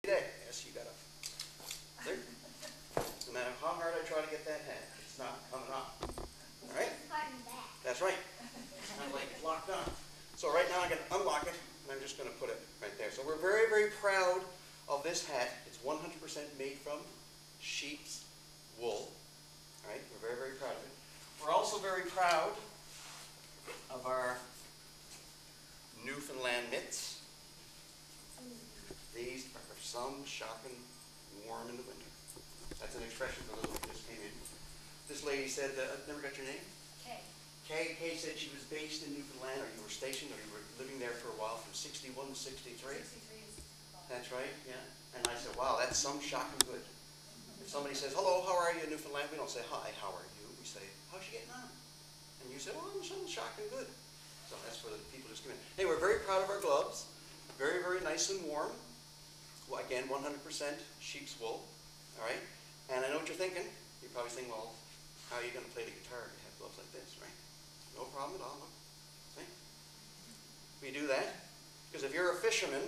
Yes, you gotta. There. No matter how hard I try to get that hat, it's not coming off. All right? That's right. It's kind of like locked on. So right now I'm going to unlock it, and I'm just going to put it right there. So we're very, very proud of this hat. It's 100% made from sheep's wool. All right? We're very, very proud of it. We're also very proud of our Newfoundland mitts. These are some shocking warm in the winter. That's an expression for those who just came in. This lady said, I never got your name? Kay. Kay said she was based in Newfoundland, or you were stationed, or you were living there for a while from 61 to 63? 63 is That's right, yeah. And I said, wow, that's some shocking good. If somebody says, hello, how are you in Newfoundland? We don't say, hi, how are you? We say, how's you getting on? And you say, well, I'm some shocking good. So that's for the people just come in. Hey, we're very proud of our gloves. Very, very nice and warm. Well, again, 100% sheep's wool. All right? And I know what you're thinking. You're probably thinking, well, how are you going to play the guitar if you have gloves like this, right? No problem at all. Look. See? We do that because if you're a fisherman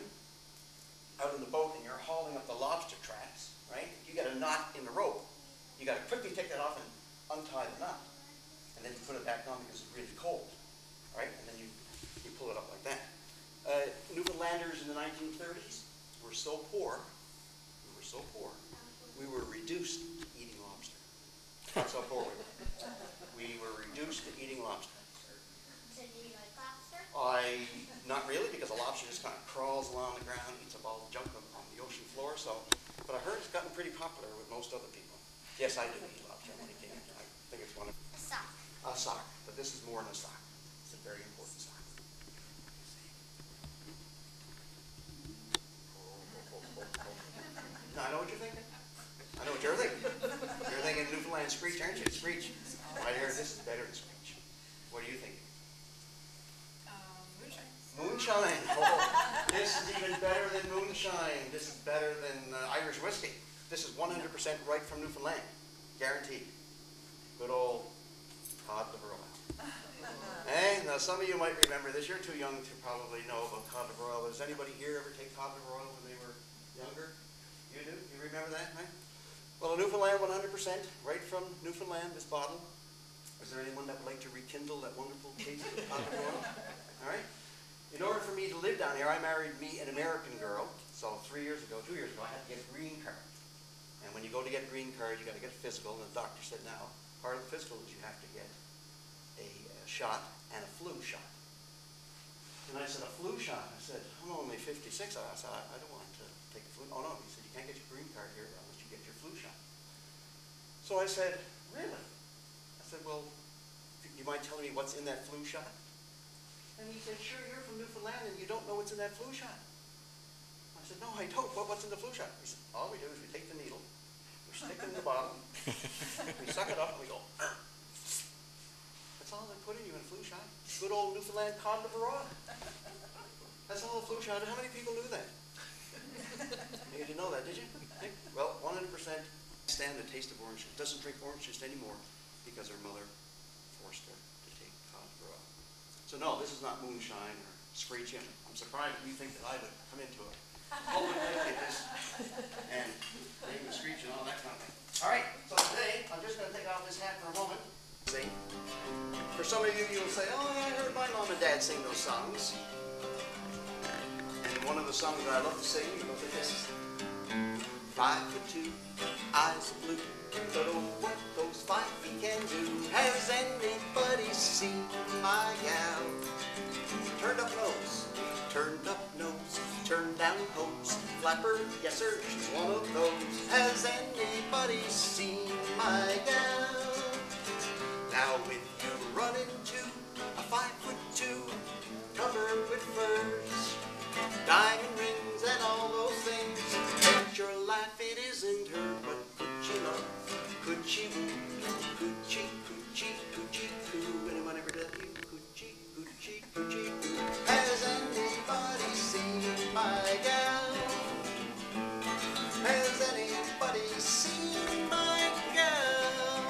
out in the boat and you're hauling up the lobster traps, right? You got a knot in the rope. You got to quickly take that off and untie the knot. And then you put it back on because it's really cold, right? And then you pull it up like that. Newfoundlanders in the 1930s were so poor, we were reduced to eating lobster. That's how poor we were. We were reduced to eating lobster. So do you like lobster? Not really, because a lobster just kind of crawls along the ground, eats up all the junk on the ocean floor. So, but I heard it's gotten pretty popular with most other people. Yes, I do eat lobster. I think it's one of a sock. A sock, but this is more than a sock. It's a very important sock. Now, I know what you're thinking. I know what you're thinking. You're thinking Newfoundland Screech, aren't you? Screech. Right here, this is better than Screech. What are you thinking? Moonshine. Moonshine. Oh, this is even better than moonshine. This is better than Irish whiskey. This is 100% right from Newfoundland. Guaranteed. Good old Cod liver oil. Hey, now some of you might remember this. You're too young to probably know about cod liver oil. Does anybody here ever take cod liver oil when they were younger? You do? You remember that, right? Well, Newfoundland 100%, right from Newfoundland, this bottle. Is there anyone that would like to rekindle that wonderful taste of cod liver oil? All right. In order for me to live down here, I married an American girl. So 2 years ago, I had to get a green card. And when you go to get a green card, you got to get a physical. And the doctor said, now, part of the physical is you have to get a shot and a flu shot. And I said, a flu shot? I said, I'm only 56. I said, I don't want to take a flu. Oh, no. He said, you can't get your green card here unless you get your flu shot. So I said, really? I said, well, you mind telling me what's in that flu shot? And he said, sure, you're from Newfoundland and you don't know what's in that flu shot. I said, no, I don't. What's in the flu shot? He said, all we do is we take the needle, we stick it in the bottom, we suck it up, and we go, Arr. That's all they put in you in a flu shot. Good old Newfoundland cod liver oil. That's all a flu shot. How many people knew that? You didn't know that, did you? Well, 100% stand the taste of orange juice. Doesn't drink orange juice anymore because her mother forced her to take cod liver oil. So no, this is not moonshine or Screech. I'm surprised you think that I would come into a public like this and name the Screech and all that kind of thing. All right, so today I'm just going to take off this hat for a moment. See? For some of you, you'll say, oh, I heard my mom and dad sing those songs. And one of the songs that I love to sing goes like this. 5'2", eyes are blue, but oh, what those 5 feet can do. Has anybody seen my gal? Turned up nose, turned down hose, flapper, yes sir, she's one of those. Has anybody seen my gal? Now if you run into a 5'2", covered with furs, diamond rings and all those things, bet your life it isn't her. But could she love? Could she woo? Could she coo? Anyone ever done you? Could she coo? Has anybody seen my gal? Has anybody seen my gal?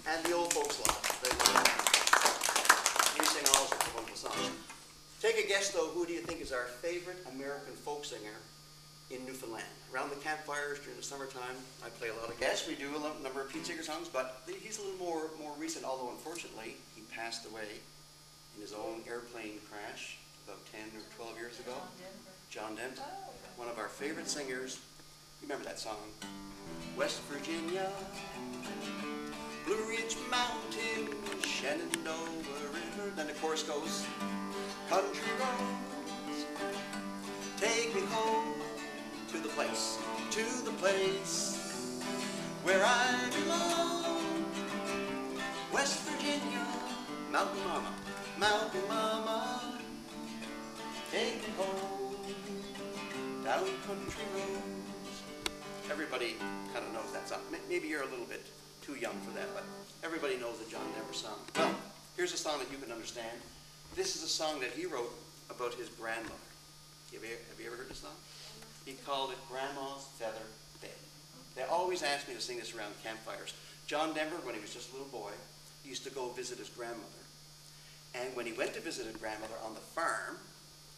And the old folks lodge. You sing all sorts of wonderful songs. Take a guess, though, who do you think is our favorite American folk singer in Newfoundland. Around the campfires during the summertime, I play a lot of. Yes, we do a number of Pete Seeger songs, but he's a little more recent, although unfortunately he passed away in his own airplane crash about 10 or 12 years ago. John Denver, one of our favorite singers. You remember that song? West Virginia, Blue Ridge Mountain, Shenandoah River. Then the chorus goes, country roads, take me home to the place where I belong. West Virginia, Mountain Mama, take me home down country roads. Everybody kind of knows that song. Maybe you're a little bit too young for that, but everybody knows the John Denver song. Well, here's a song that you can understand. This is a song that he wrote about his grandmother. Have you ever heard this song? He called it Grandma's Feather Bed. They always asked me to sing this around campfires. John Denver, when he was just a little boy, he used to go visit his grandmother. And when he went to visit his grandmother on the farm,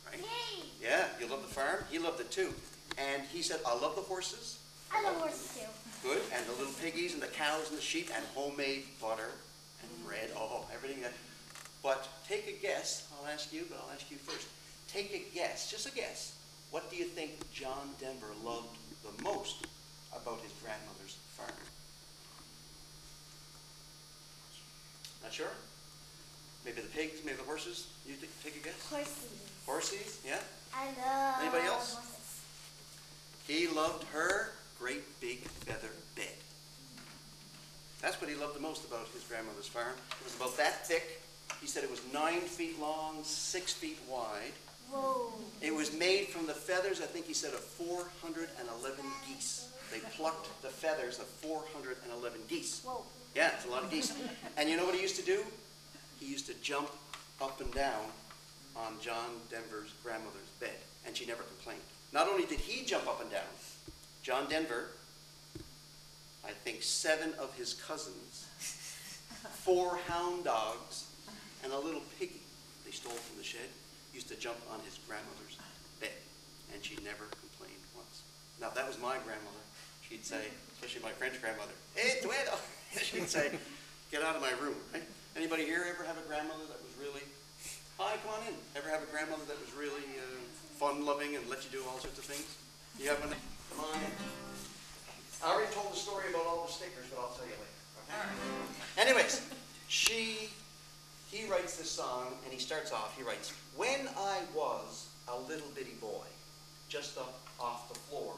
right? Yay! Yeah, you love the farm? He loved it too. And he said, I love the horses. I love horses too. Good. And the little piggies and the cows and the sheep and homemade butter and bread. Oh, everything that. But take a guess. I'll ask you, but I'll ask you first. Take a guess, just a guess. What do you think John Denver loved the most about his grandmother's farm? Not sure? Maybe the pigs, maybe the horses? You take a guess? Horses. Horses, yeah? I love Anybody else? horses. He loved her great big feather bed. That's what he loved the most about his grandmother's farm. It was about that thick. He said it was 9 feet long, 6 feet wide. Whoa. It was made from the feathers, I think he said, of 411 geese. They plucked the feathers of 411 geese. Whoa. Yeah, it's a lot of geese. And you know what he used to do? He used to jump up and down on John Denver's grandmother's bed, and she never complained. Not only did he jump up and down, John Denver, I think 7 of his cousins, 4 hound dogs, and a little piggy they stole from the shed, used to jump on his grandmother's bed, and she never complained once. Now, if that was my grandmother, she'd say, especially my French grandmother, "Hey, Tuedo!" She'd say, "Get out of my room." Right? Anybody here ever have a grandmother that was really, hi, come on in. Ever have a grandmother that was really fun-loving and let you do all sorts of things? You have one? Come on in. I already told the story about all the stickers, but I'll tell you later. Okay? Anyways, he writes this song, and he starts off, he writes, when I was a little bitty boy, just up off the floor,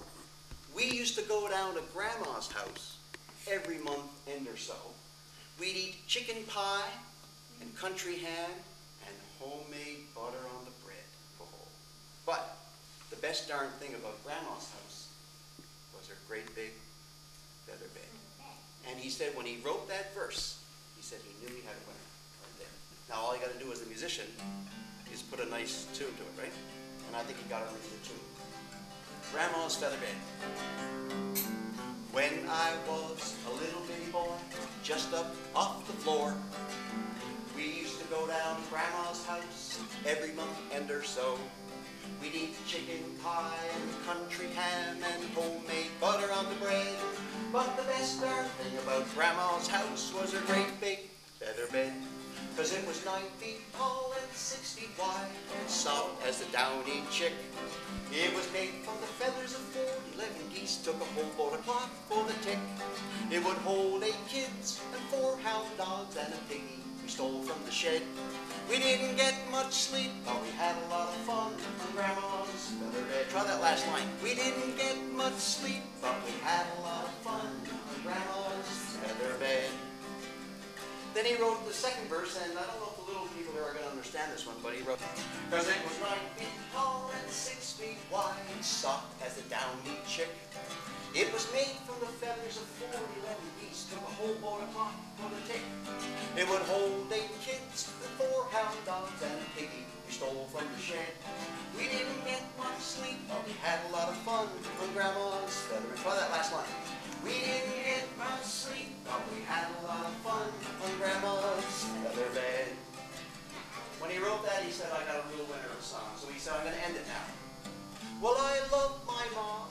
we used to go down to Grandma's house every month end or so. We'd eat chicken pie and country ham and homemade butter on the bread. Oh. But the best darn thing about Grandma's house was her great big feather bed. And he said when he wrote that verse, he said he knew he had a winner right there. Now all you got to do as a musician is put a nice tune to it, right? And I think he got a really good tune. Grandma's feather bed. When I was a little bitty boy, just up off the floor, we used to go down to Grandma's house every month end or so. We'd eat chicken pie and country ham and homemade butter on the bread. But the best darn thing about Grandma's house was her great big feather bed. 'Cause it was 9 feet tall and 6 feet wide, and soft as the downy chick. It was made from the feathers of 411 geese, took a whole boat of cloth for the tick. It would hold 8 kids and 4 hound dogs and a piggy we stole from the shed. We didn't get much sleep, but we had a lot of fun on Grandma's feather bed. Try that last line. We didn't get much sleep, but we had a lot of fun on Grandma's feather bed. Then he wrote the second verse, and I don't know if the little people here are going to understand this one, but he wrote, 'cause it was 9 feet tall and 6 feet wide, soft as a downy chick. It was made from the feathers of 411 geese, took a whole boat of cloth for the tick. It would hold 8 kids and 4 hound dogs and a piggy we stole from the shed. We didn't get much sleep, but we had a lot of fun on Grandma's feather bed. Try that last line. We didn't get much sleep, but we had a lot of fun on Grandma's feather bed. When he wrote that, he said, I got a real winner of a song. So he said, I'm going to end it now. Well, I love my mom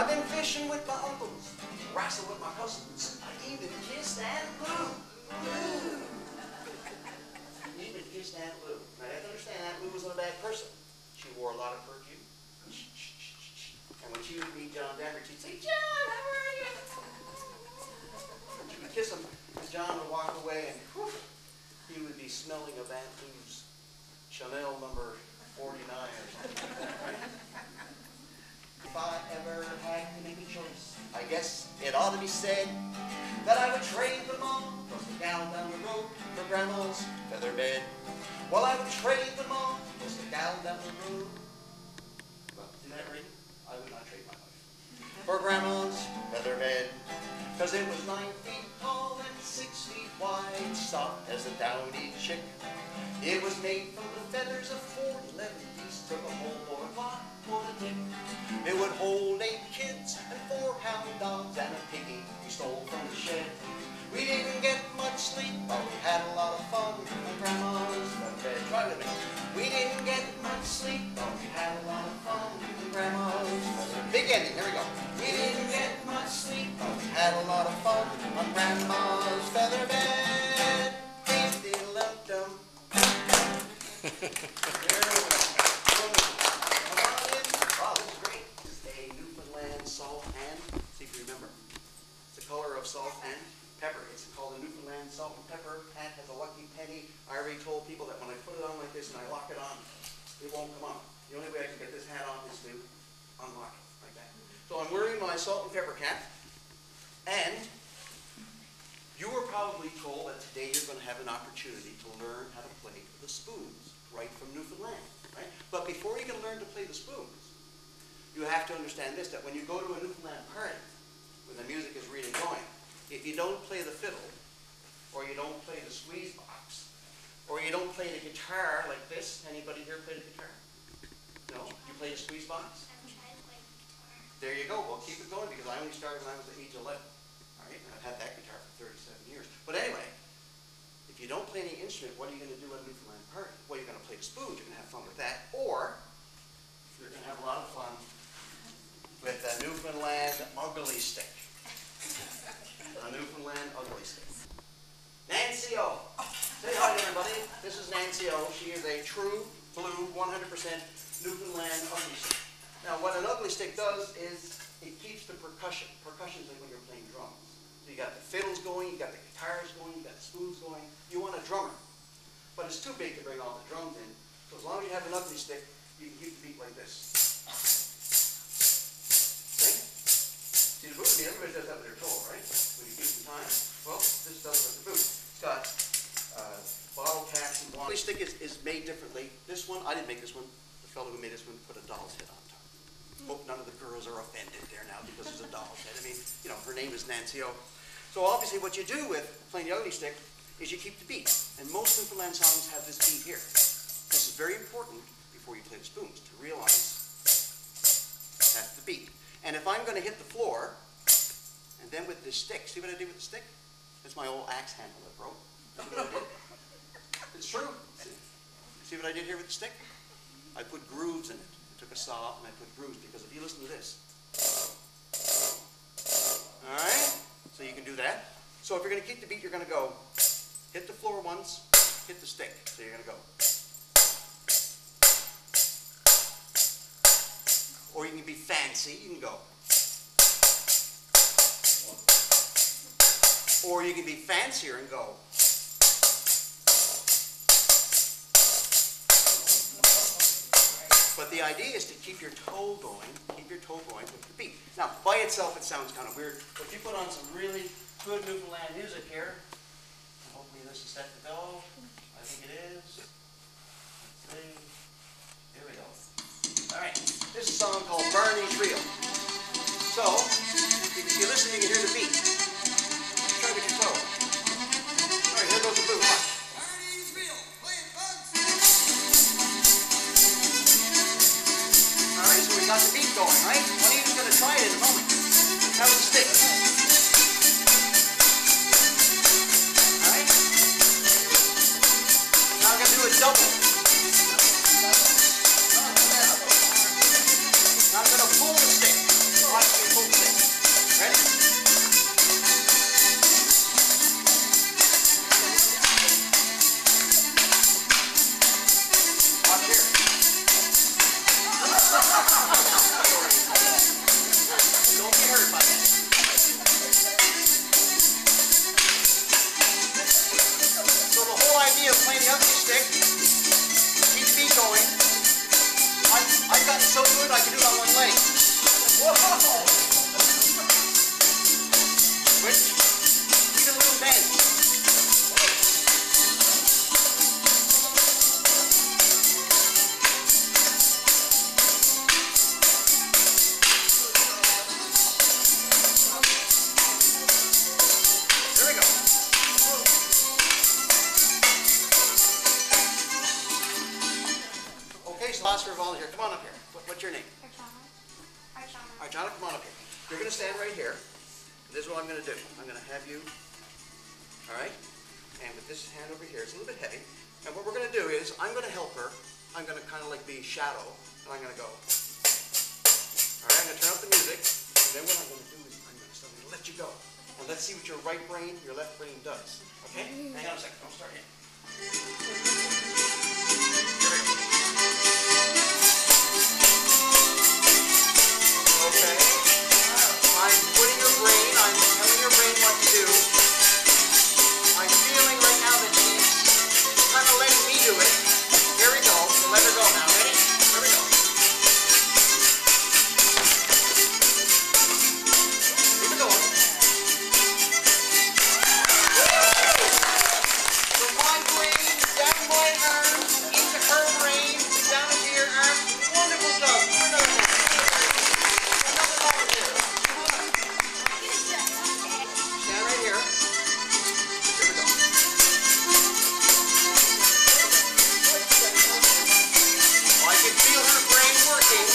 I've been fishing with my uncles, wrestling with my cousins. I even kissed Aunt Lou. Even kissed Aunt Lou. Now you have to understand, Aunt Lou was not a bad person. She wore a lot of perfume. And when she would meet John Denver, she'd say, "John, how are you?" And she would kiss him, and John would walk away, and whew, he would be smelling of Aunt Lou's Chanel number 49 or something. Right? If I ever had to make a choice, I guess it ought to be said that I would trade them all, plus the gal down the road for Grandma's feather bed. Well, I would trade them all, plus the gal down the road. Well, see that ring? I would not trade my life for Grandma's feather bed, because it was 9 feet tall and 6 feet wide, soft as a downy chick. It was made from the feathers of 411 geese, took a whole boy clock for the tick. It would hold 8 kids and 4 hound dogs and a piggy we stole from the shed. We didn't get much sleep, but we had a lot of fun on Grandma's feather bed. Try with me. We didn't get much sleep, but we had a lot of fun on Grandma's feather bed. Big ending, here we go. We didn't get much sleep, but we had a lot of fun on Grandma's feather bed. Dee-dee-dum-dum. There we go. Wow, this is great. This is a Newfoundland salt and, see if you remember, it's the color of salt and pepper. It's called a Newfoundland salt and pepper. Pat has a lucky penny. I already told people that when I put it on like this and I lock it on, it won't come off. The only way I can get this hat off is to unlock it like that. So I'm wearing my salt and pepper cap, and you were probably told that today you're going to have an opportunity to learn how to play the spoons right from Newfoundland, right? But before you can learn to play the spoons, you have to understand this, that when you go to a Newfoundland party, when the music is really going, if you don't play the fiddle, or you don't play the squeeze box, or you don't play the guitar like this, anybody here play the guitar? No? You play the squeeze box? I'm trying to play guitar. There you go. Well, keep it going, because I only started when I was at age 11. All right? And I've had that guitar for 37 years. But anyway, if you don't play any instrument, what are you going to do at a Newfoundland party? Well, you're going to play the spoons. You're going to have fun with that. Or you're going to have a lot of fun with a Newfoundland ugly stick. A Newfoundland ugly stick. Nancy O. Say hi to everybody. This is Nancy O. She is a true blue 100% Newfoundland ugly stick. Now, what an ugly stick does is it keeps the percussion. Percussion is like when you're playing drums. So you got the fiddles going, you got the guitars going, you got the spoons going. You want a drummer. But it's too big to bring all the drums in. So as long as you have an ugly stick, you can keep the beat like this. See? See, the boot beat, everybody does that with their toe, right? When you keep in time. Well, this does it with the boot. It's got bottle caps and wand. The ugly stick is made differently. This one, I didn't make this one. The fellow who made this one put a doll's head on top. Hope none of the girls are offended there now because there's a doll's head. I mean, you know, her name is Nancy O. So obviously what you do with playing the ugly stick is you keep the beat. And most Newfoundland songs have this beat here. This is very important before you play the spoons, to realize that's the beat. And if I'm going to hit the floor, and then with this stick, see what I did with the stick? That's my old axe handle that broke. See what I did? It's true. See what I did here with the stick? I put grooves in it. I took a saw and I put grooves, because if you listen to this, all right? So you can do that. So if you're going to keep the beat, you're going to go hit the floor once, hit the stick. So you're going to go. Or you can be fancy, you can go. Or you can be fancier and go. But the idea is to keep your toe going with the beat. Now, by itself it sounds kind of weird, but if you put on some really good Newfoundland music here, and hopefully this is set to go. I think it is. Let's see. Here we go. All right. This is a song called Barney's Reel. So, if you listen, you can hear the beat. Try with your toe. All right, here goes the boot. Watch. Barney's Reel. Play it, folks. All right, so we got the beat going, right? One of you is going to try it in a moment. Now with the stick. All right? Now I'm going to do a double. Now I'm going to pull the stick. Watch me pull I can do it on one leg. Whoa! Switch. Need a little bend. There we go. Okay, so last for a volunteer. Come on up here. What's your name? Archana, come on up here. You're going to stand right here. This is what I'm going to do. I'm going to have you, all right? And with this hand over here, it's a little bit heavy. And what we're going to do is, I'm going to help her. I'm going to kind of like be shadow, and I'm going to go. All right, I'm going to turn up the music. And then what I'm going to do is, I'm going to suddenly let you go. And let's see what your right brain, your left brain does. Okay? Hang on a second. Don't start yet. Here we go. Okay. I'm putting your brain, I'm telling your brain what to do. I'm feeling right now that she's kind of letting me do it. Here we go. So let her go now. Ready? Here we go. Keep it going. So my brain, down my arm, into her brain, down into your arm. Wonderful job. Another one. Another volunteer. Stand right here. Here we go. Oh, I can feel her brain working.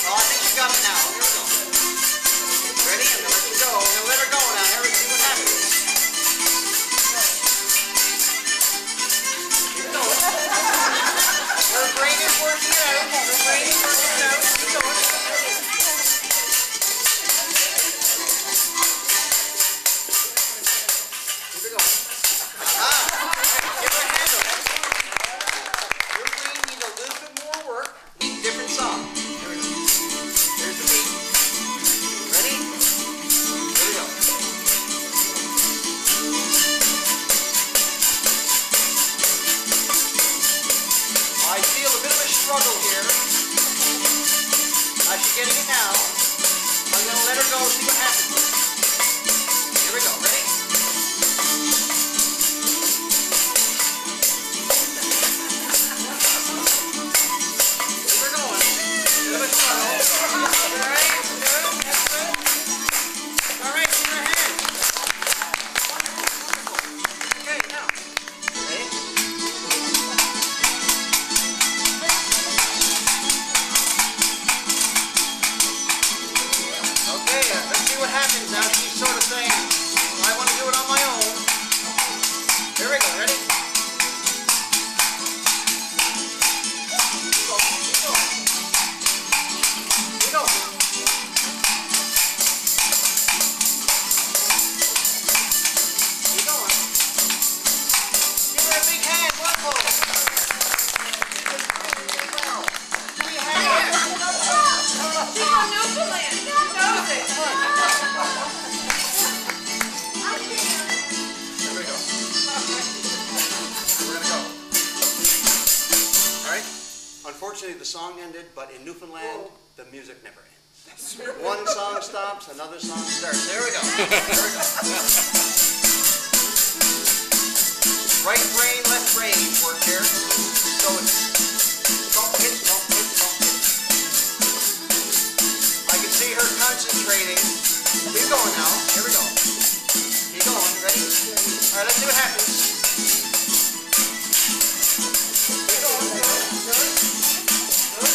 Oh, I think she got it now. Here we go. Ready? I'm going to let you go. I'm going to let her go now. Here we see what happens. Keep going. Her brain is working it out. Her brain is working it out. Keep going. Keep it going. Aha! Give her a hand on it. Your brain needs a little bit more work. Needs a different song. Here we go. Here's the beat. Ready? Here we go. I feel a bit of a struggle here. She's getting it now. I'm going to let her go, see what happens. Here we go. Ready? Here we're going. Bit of a struggle. All right. Good. That's good. All right. In your hand. Wonderful. Wonderful. Okay, now. Ready? Okay, let's see what happens now. She's sort of saying, I want to do it on my own. Here we go. Ready? Keep going. Keep going. Keep going. Keep going. Give her a big hand. Wonderful. She did really well. Three hands. She's on Newfoundland. She knows it. There we go. We're gonna go. All right. Unfortunately, the song ended, but in Newfoundland, the music never ends. One song stops, another song starts. There we go. There we go. Right brain, left brain work here. So it's don't hit, don't hit, don't hit. I can see her concentrating. Keep going now. Here we go. Keep going. Ready? All right, let's see what happens. Keep going. Good. Good. Good.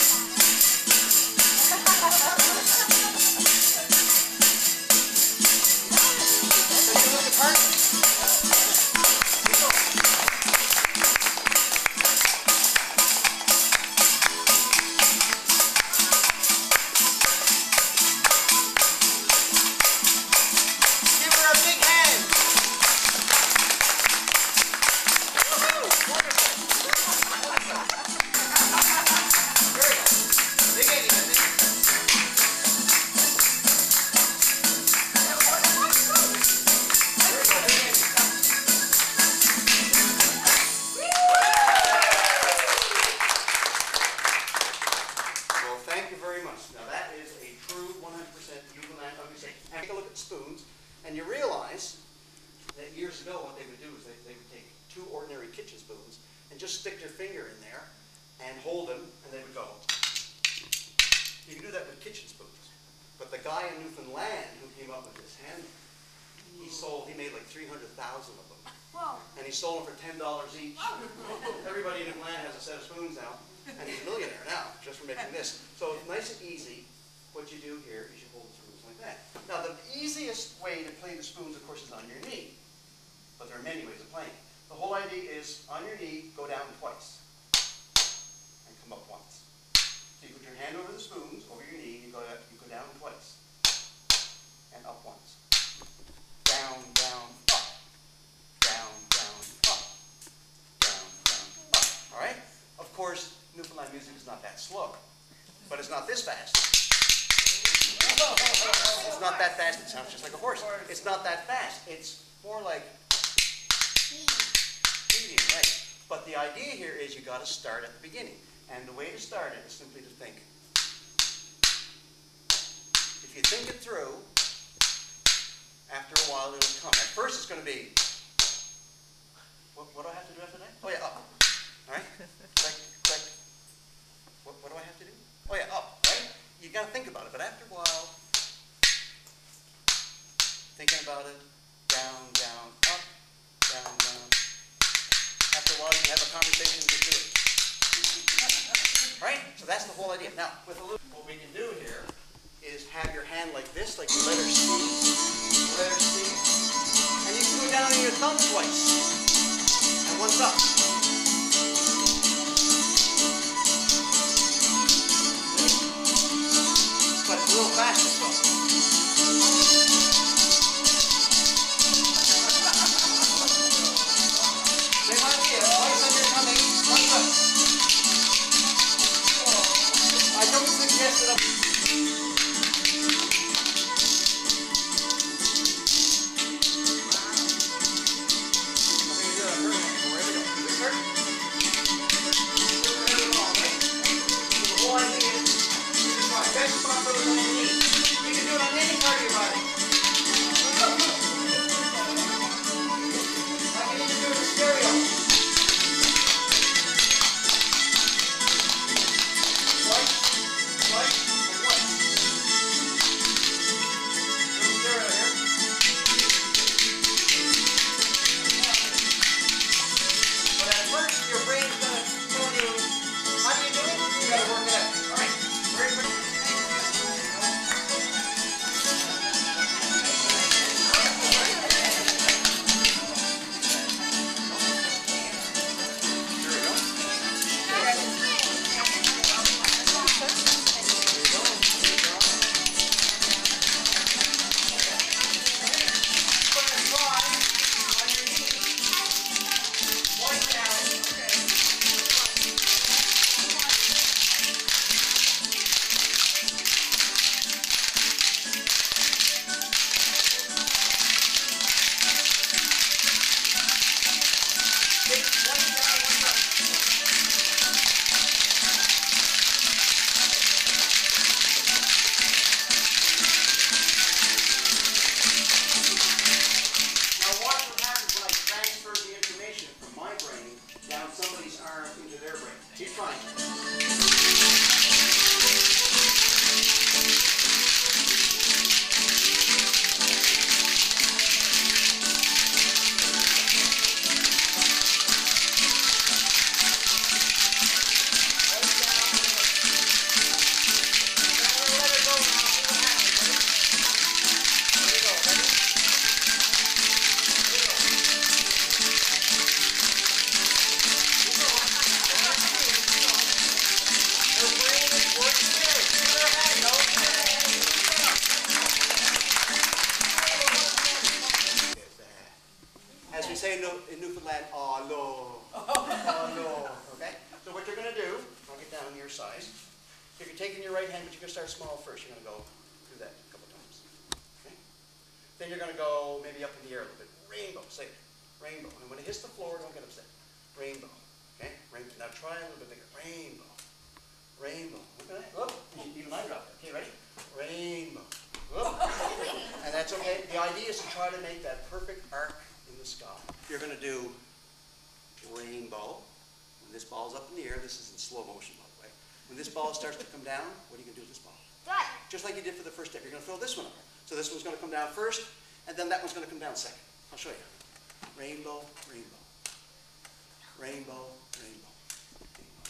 Can you look apart? Keep going. Give her a big hand. Thank you very much. Now that is a true 100% Newfoundland understatement. And take a look at spoons, and you realize that years ago what they would do is they would take two ordinary kitchen spoons and just stick their finger in there and hold them, and they would go. You can do that with kitchen spoons. But the guy in Newfoundland who came up with this handle, he made like 300,000 of them. Whoa. And he sold them for $10 each. Everybody in Newfoundland has a set of spoons now, and he's a millionaire now just for making this. So it's nice and easy. What you do here is you hold the spoons like that. Now the easiest way to play the spoons, of course, is on your knee. But there are many ways of playing. The whole idea is on your knee, go down twice, and come up once. So you put your hand over the spoons, over your knee, you go down twice, and up once. Down, down, up. Down, down, up. Down, down, up. All right? Of course, Newfoundland music is not that slow, but it's not this fast. It's not that fast. It sounds just like a horse. It's not that fast. It's more like medium, right? But the idea here is you got to start at the beginning, and the way to start it is simply to think. If you think it through, after a while it'll come. At first it's going to be, what do I have to do after that? Oh yeah, up. All right? Click, click. What do I have to do? Oh yeah, up, right? You got to think about it, but after a while, thinking about it, down, down, up, down, down. After a while you can have a conversation and just do it. Right? So that's the whole idea. Now, with a little, what we can do here is have your hand like this, like the letter C, and you can go down on your thumb twice, and once up. But it's a little faster, so. Same idea, twice on your tummy, once up. I don't suggest it up. say in Newfoundland, oh no. Oh no. Okay? So what you're going to do, I'll get down to your size. If you're taking your right hand, but you're going to start small first. You're going to go do that a couple times. Okay? Then you're going to go maybe up in the air a little bit. Rainbow. Say it. Rainbow. And when it hits the floor, don't get upset. Rainbow. Okay? Rainbow. Now try a little bit bigger. Rainbow. Rainbow. Look at that. Look. You is to try to make that perfect arc in the sky. You're going to do rainbow. When this ball's up in the air, this is in slow motion, by the way. When this ball starts to come down, what are you going to do with this ball? Good. Just like you did for the first step. You're going to throw this one up. So this one's going to come down first, and then that one's going to come down second. I'll show you. Rainbow, rainbow. Rainbow, rainbow. Rainbow.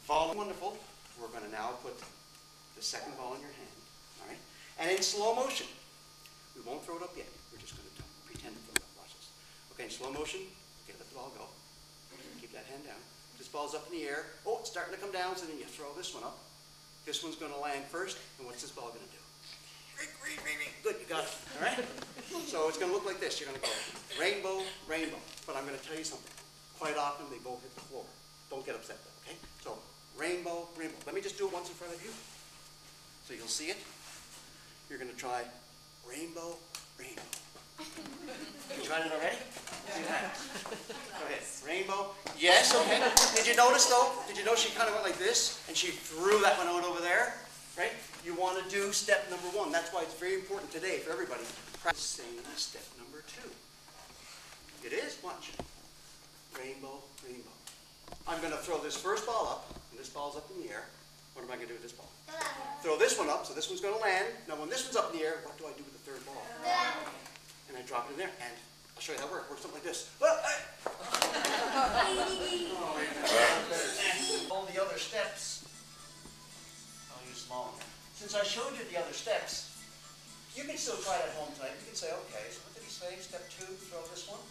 Fall, wonderful. We're going to now put the second ball in your hand. All right? And in slow motion. We won't throw it up yet. We're just going to pretend to throw it up. Watch this. Okay, in slow motion, okay, let the ball go. Keep that hand down. This ball's up in the air. Oh, it's starting to come down, so then you throw this one up. This one's going to land first, and what's this ball going to do? Good, you got it. All right? So it's going to look like this. You're going to go rainbow, rainbow. But I'm going to tell you something. Quite often, they both hit the floor. Don't get upset, though, okay? So rainbow, rainbow. Let me just do it once in front of you, so you'll see it. You're going to try rainbow, rainbow. You tried it already? See that? Go ahead. Rainbow. Yes, okay. Did you notice, though? Did you notice she kind of went like this, and she threw that one out over there? Right? You want to do step number one. That's why it's very important today for everybody. Practice saying step number two. It is. Watch. Rainbow, rainbow. I'm going to throw this first ball up, and this ball's up in the air. What am I going to do with this ball? Throw this one up, so this one's going to land. Now, when this one's up in the air, what do I do with the third ball? And I drop it in there, and I'll show you how it works. It works something like this. All the other steps, I'll use small ones. Since I showed you the other steps, you can still try it at home tonight. You can say, okay, so what did he say? Step two, throw this one,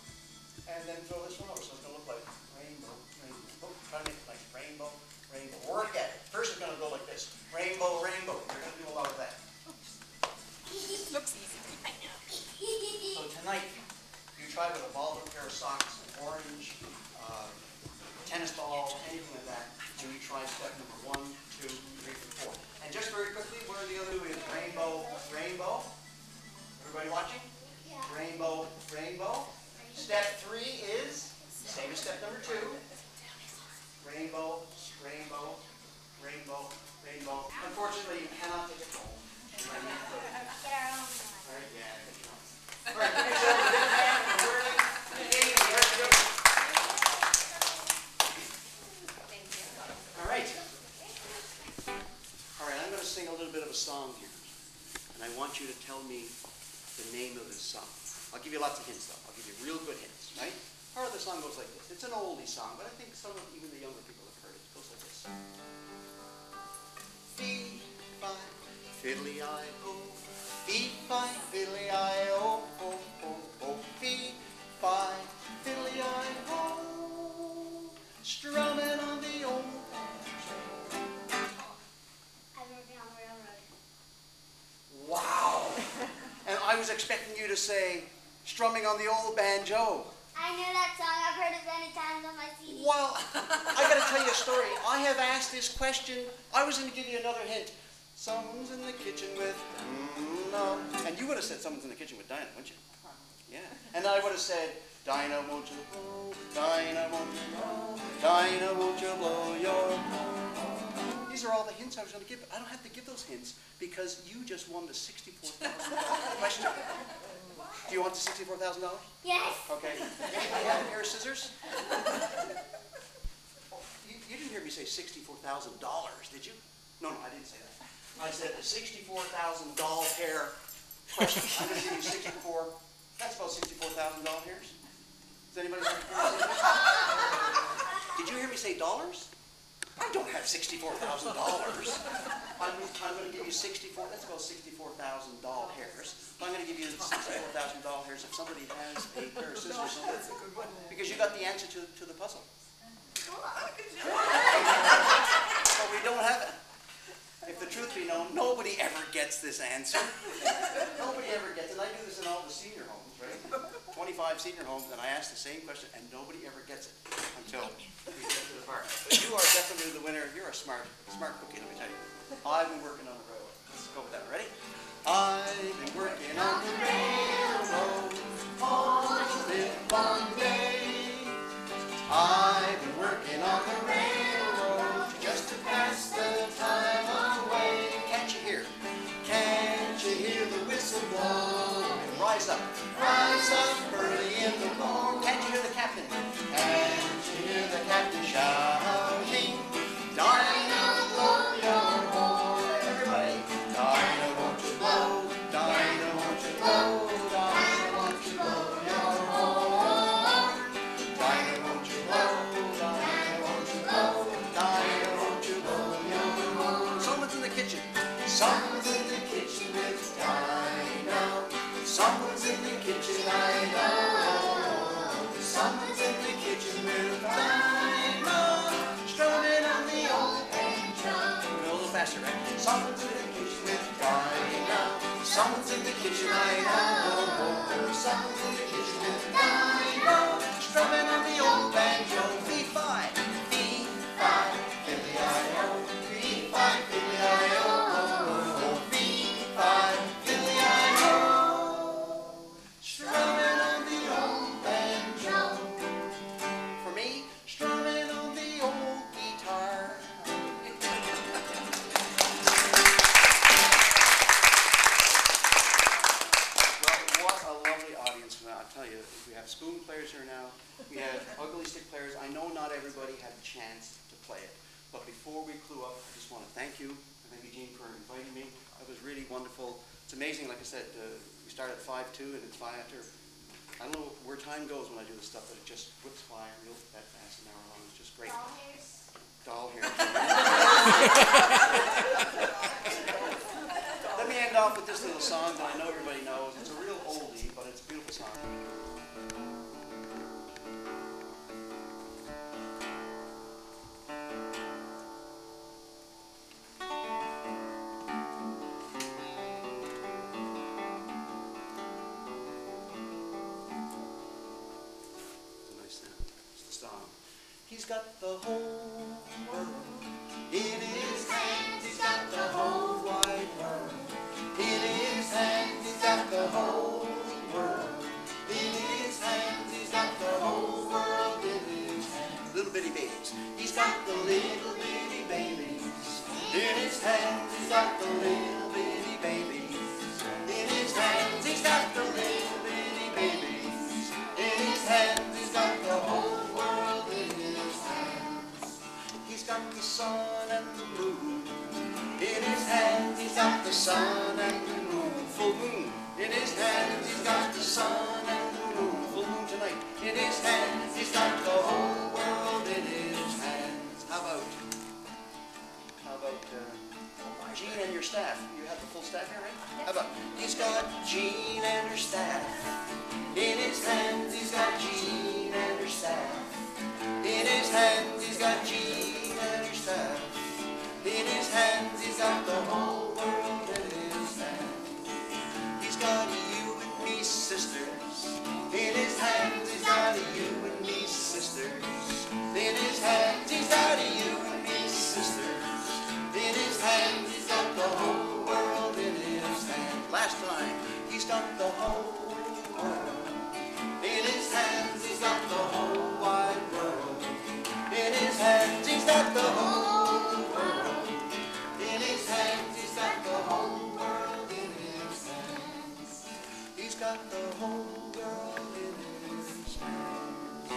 and then throw this one over. So it's going to look like rainbow, rainbow. Oh, try to make it like rainbow, rainbow. Work at it. First, it's going to go like this. Rainbow, rainbow. You're going to do a lot of that. Looks easy. I know. So tonight, you try with a ball, a pair of socks, an orange, tennis ball, anything like that, and you try step number 1, 2, 3, 4. And just very quickly, what are the other two is rainbow, rainbow. Everybody watching? Yeah. Rainbow, rainbow. Step 3 is same as step number 2. Rainbow, rainbow, rainbow, rainbow. Unfortunately, you cannot take it home. Get our own one. All right, yeah, take it home. All right, make sure we're good hand, we're working. Very good. Thank you. All right. All right, I'm going to sing a little bit of a song here. And I want you to tell me the name of this song. I'll give you lots of hints, though. I'll give you real good hints, right? Part of the song goes like this. It's an oldie song, but I think some of even the younger people have heard it. It goes like this. Fee, fi, fiddly-I-ho. Fee, fi, fiddly-I-ho. Ho, ho, ho. Fee, fi, fiddly-I-ho. Strumming on the old I'm working on the railroad. Wow! And I was expecting you to say, strumming on the old banjo. I know that song. I've heard it many times on my CD. Well, I got to tell you a story. I have asked this question. I was going to give you another hint. Someone's in the kitchen with, no. And you would have said someone's in the kitchen with Dinah, wouldn't you? Yeah. And I would have said, Dinah, won't you blow? Dinah, won't you blow? Dinah, won't you blow your horn? These are all the hints I was going to give. I don't have to give those hints because you just won the $64,000 question. Do you want the $64,000? Yes. Okay. Anybody have a pair of scissors? You didn't hear me say $64,000, did you? No, I didn't say that. I said the $64,000 hair question. I'm going to give you 64. That's about $64,000 hairs. Does anybody have a pair of scissors? Did you hear me say dollars? I don't have $64,000. I'm going to give you 64. That's about $64,000 hairs. I'm going to give you $64,000 hairs if somebody has a pair of scissors. Because you got the answer to the puzzle. But we don't have it. If the truth be known, nobody ever gets this answer. Nobody ever gets it. And I do this in all the senior homes, right? 25 senior homes, and I ask the same question, and nobody ever gets it until we get to the part. But you are definitely the winner. You're a smart cookie, let me tell you. I've been working on the railroad. Let's go with that. Ready? I've been working on the railroad all this one day. I've been working on the railroad just to pass the time away. Can't you hear? Can't you hear the whistle blow? Rise Someone's in the kitchen with Dinah. Someone's in the kitchen, I know. Someone's in the kitchen with Dinah, strumming on the old banjo. A little faster, right? Someone's in the kitchen with Dinah. Someone's in the kitchen, I know. Someone's in the kitchen with Dinah, strumming on the old banjo. V5, V5, Philly-I-O. V5, Philly-I-O. V5, Philly-I-O. Strumming on the old banjo. For me, strumming on the old guitar. What a lovely audience. I'll tell you, we have spoon players here now. We have ugly stick players. I know not everybody had a chance to play it. But before we clue up, I just want to thank you. Thank you, Jean, for inviting me. It was really wonderful. It's amazing, like I said, we start at 5:02 and it's 5 after. I don't know where time goes when I do this stuff, but it just whips by real that fast, an hour long. It's just great. Doll hairs. Doll hair. Let me end off with this little song that I know everybody knows. It's a real oldie, but it's a beautiful song. It's a nice sound. It's the song. He's got the whole world in his hands. He's got the whole wide world in his hands. He's got the whole world in his hands. He's got the whole world in his hands. Little bitty babies. He's got the little bitty babies in his hands. He's got the little bitty babies in his hands. He's got the little bitty babies in his hands. He's got the whole world in his hands. He's got the sun and the moon in his hands. He's got the sun and the moon, full moon in his hands. He's got the sun and the moon, full moon tonight in his hands. He's got the whole world in his hands. How about Jean and your staff? You have the full staff here, right? How about he's got Jean and her staff in his hands. He's got Jean and her staff in his hands. He's got Jean and her staff in his hands. He's got the whole world in his hands. He's got you and me sisters in his hands. He's got you and me sisters in his hands. He's got you and me sisters in his hands. He's got the whole world in his hands. Last time, he's got the whole world in his hands. He's got the whole wide world in his hands. He's got the whole world in his hands. He's got the whole world in his hands. He's got the whole world in his hands.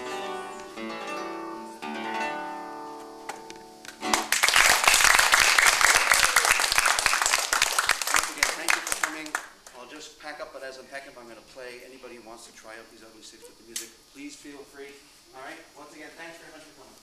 Once again, thank you for coming. I'll just pack up, but as I'm packing up, I'm going to play. Anybody who wants to try out these ugly sticks with the music, please feel free. All right? Once again, thanks very much for coming.